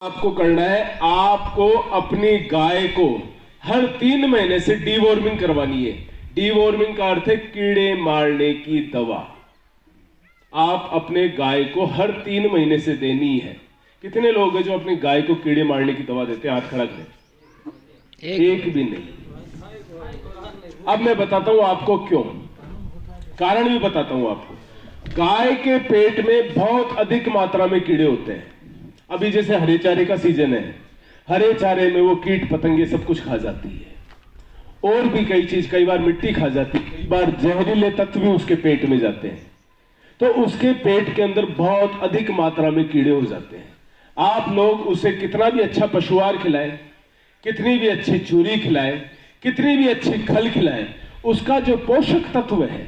आपको करना है, आपको अपनी गाय को हर 3 महीने से डीवॉर्मिंग करवानी है। डीवॉर्मिंग का अर्थ है कीड़े मारने की दवा। आप अपने गाय को हर 3 महीने से देनी है। कितने लोग हैं जो अपनी गाय को कीड़े मारने की दवा देते हैं? हाथ खड़ा करें। एक भी नहीं। अब मैं बताता हूं आपको क्यों, कारण भी बताता हूं आपको। गाय के पेट में बहुत अधिक मात्रा में कीड़े होते हैं। अभी जैसे हरे चारे का सीजन है, हरे चारे में वो कीट पतंगे सब कुछ खा जाती है, और भी कई चीज, कई बार मिट्टी खा जाती है, कई बार जहरीले तत्व भी उसके पेट में जाते हैं। तो उसके पेट के अंदर बहुत अधिक मात्रा में कीड़े हो जाते हैं। आप लोग उसे कितना भी अच्छा पशुआहार खिलाएं, कितनी भी अच्छी चूरी खिलाएं, कितनी भी अच्छी खल खिलाएं, उसका जो पोषक तत्व है,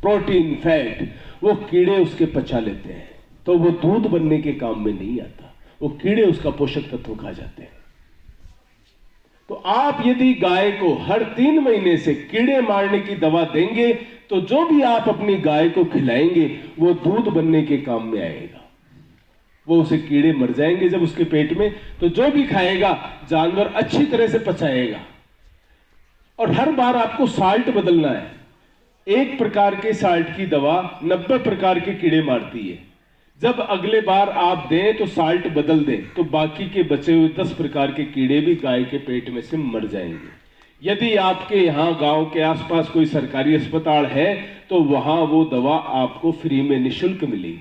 प्रोटीन, फैट, वो कीड़े उसके पचा लेते हैं। तो वो दूध बनने के काम में नहीं आता, वो कीड़े उसका पोषक तत्व खा जाते हैं। तो आप यदि गाय को हर 3 महीने से कीड़े मारने की दवा देंगे तो जो भी आप अपनी गाय को खिलाएंगे वो दूध बनने के काम में आएगा। वो उसे कीड़े मर जाएंगे जब उसके पेट में, तो जो भी खाएगा जानवर अच्छी तरह से पचाएगा। और हर बार आपको साल्ट बदलना है। एक प्रकार के साल्ट की दवा 90 प्रकार के कीड़े मारती है। जब अगले बार आप दें तो साल्ट बदल दें, तो बाकी के बचे हुए 10 प्रकार के कीड़े भी गाय के पेट में से मर जाएंगे। यदि आपके यहाँ गांव के आसपास कोई सरकारी अस्पताल है तो वहां वो दवा आपको फ्री में निःशुल्क मिलेगी,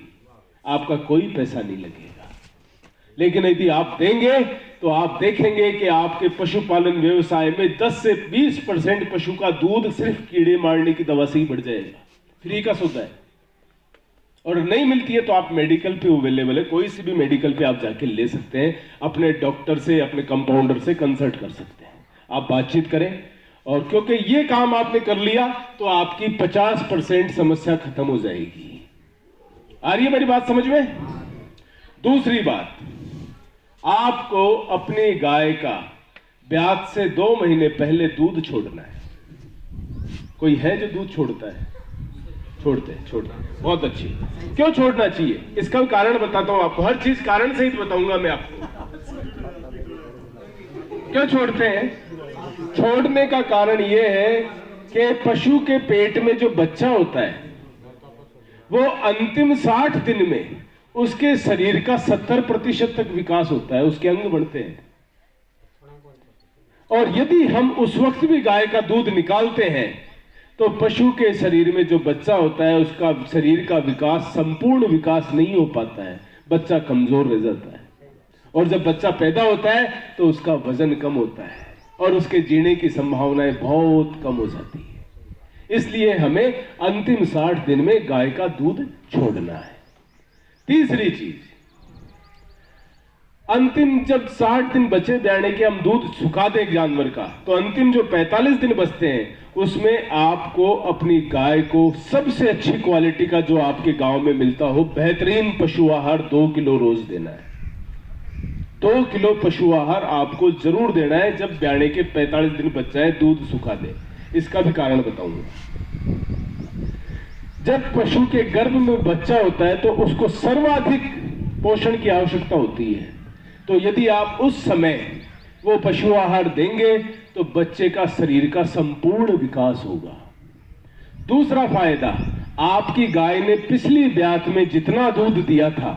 आपका कोई पैसा नहीं लगेगा। लेकिन यदि आप देंगे तो आप देखेंगे कि आपके पशुपालन व्यवसाय में 10 से 20% पशु का दूध सिर्फ कीड़े मारने की दवा से ही बढ़ जाएगा। फ्री का सौदा है। और नहीं मिलती है तो आप मेडिकल पे अवेलेबल है, कोई सी भी मेडिकल पे आप जाके ले सकते हैं, अपने डॉक्टर से, अपने कंपाउंडर से कंसल्ट कर सकते हैं। आप बातचीत करें, और क्योंकि ये काम आपने कर लिया तो आपकी 50% समस्या खत्म हो जाएगी। आ रही है मेरी बात समझ में? दूसरी बात, आपको अपनी गाय का ब्यात से 2 महीने पहले दूध छोड़ना है। कोई है जो दूध छोड़ता है? छोड़ते हैं, बहुत अच्छी। क्यों छोड़ना चाहिए इसका कारण बताता हूं आपको। हर चीज कारण सहित बताऊंगा मैं आपको। क्यों छोड़ते हैं? छोड़ने का कारण यह है कि पशु के पेट में जो बच्चा होता है वो अंतिम 60 दिन में उसके शरीर का 70% तक विकास होता है, उसके अंग बढ़ते हैं। और यदि हम उस वक्त भी गाय का दूध निकालते हैं तो पशु के शरीर में जो बच्चा होता है उसका शरीर का विकास, संपूर्ण विकास नहीं हो पाता है, बच्चा कमजोर रह जाता है। और जब बच्चा पैदा होता है तो उसका वजन कम होता है और उसके जीने की संभावनाएं बहुत कम हो जाती है। इसलिए हमें अंतिम 60 दिन में गाय का दूध छोड़ना है। तीसरी चीज, अंतिम जब 60 दिन बचे ब्याने के, हम दूध सुखा दें जानवर का, तो अंतिम जो 45 दिन बचते हैं उसमें आपको अपनी गाय को सबसे अच्छी क्वालिटी का, जो आपके गांव में मिलता हो, बेहतरीन पशु आहार 2 किलो रोज देना है। 2 किलो पशु आहार आपको जरूर देना है जब ब्याने के 45 दिन बच जाए, दूध सुखा दे। इसका भी कारण बताऊंगा। जब पशु के गर्भ में बच्चा होता है तो उसको सर्वाधिक पोषण की आवश्यकता होती है। तो यदि आप उस समय वो पशु आहार देंगे तो बच्चे का शरीर का संपूर्ण विकास होगा। दूसरा फायदा, आपकी गाय ने पिछली ब्यात में जितना दूध दिया था,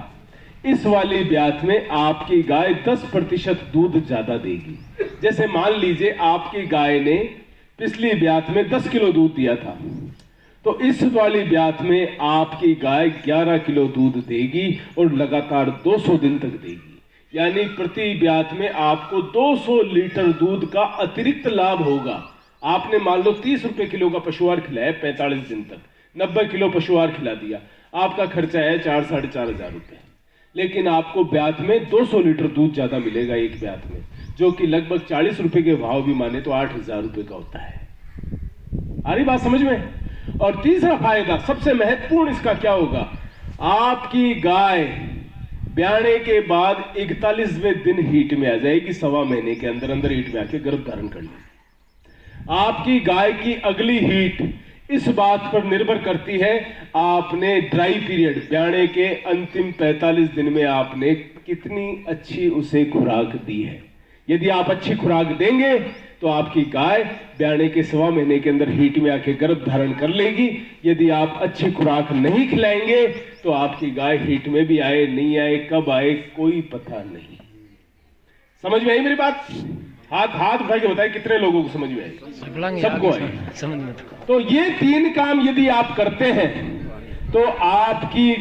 इस वाली ब्यात में आपकी गाय 10% दूध ज्यादा देगी। जैसे मान लीजिए आपकी गाय ने पिछली ब्यात में 10 किलो दूध दिया था, तो इस वाली ब्यात में आपकी गाय 11 किलो दूध देगी और लगातार 200 दिन तक देगी। यानी प्रति ब्यात में आपको 200 लीटर दूध का अतिरिक्त लाभ होगा। आपने मान लो 30 रुपए किलो का पशुआहार खिलाया 45 दिन तक, 90 किलो पशुआहार खिला दिया, आपका खर्चा है 4-4.5 हजार रुपए। लेकिन आपको ब्यात में 200 लीटर दूध ज्यादा मिलेगा एक ब्यात में, जो कि लगभग 40 रुपए के भाव भी माने तो 8,000 रुपए का होता है। आ रही बात समझ में? और तीसरा फायदा, सबसे महत्वपूर्ण, इसका क्या होगा? आपकी गाय ब्याने के बाद 41वें दिन हीट में आ जाएगी। 1.25 महीने के अंदर अंदर हीट में आके गर्भ धारण कर लेगी। आपकी गाय की अगली हीट इस बात पर निर्भर करती है, आपने ड्राई पीरियड, ब्याने के अंतिम 45 दिन में आपने कितनी अच्छी उसे खुराक दी है। यदि आप अच्छी खुराक देंगे तो आपकी गाय ब्याने के 1.25 महीने के अंदर हीट में आके गर्भ धारण कर लेगी। यदि आप अच्छी खुराक नहीं खिलाएंगे तो आपकी गाय हीट में भी आए, नहीं आए, कब आए, कोई पता नहीं। समझ में आई मेरी बात? हाथ उठा के बताए कितने लोगों को समझ में आई? सबको आई। समझ में तो ये 3 काम यदि आप करते हैं तो आपकी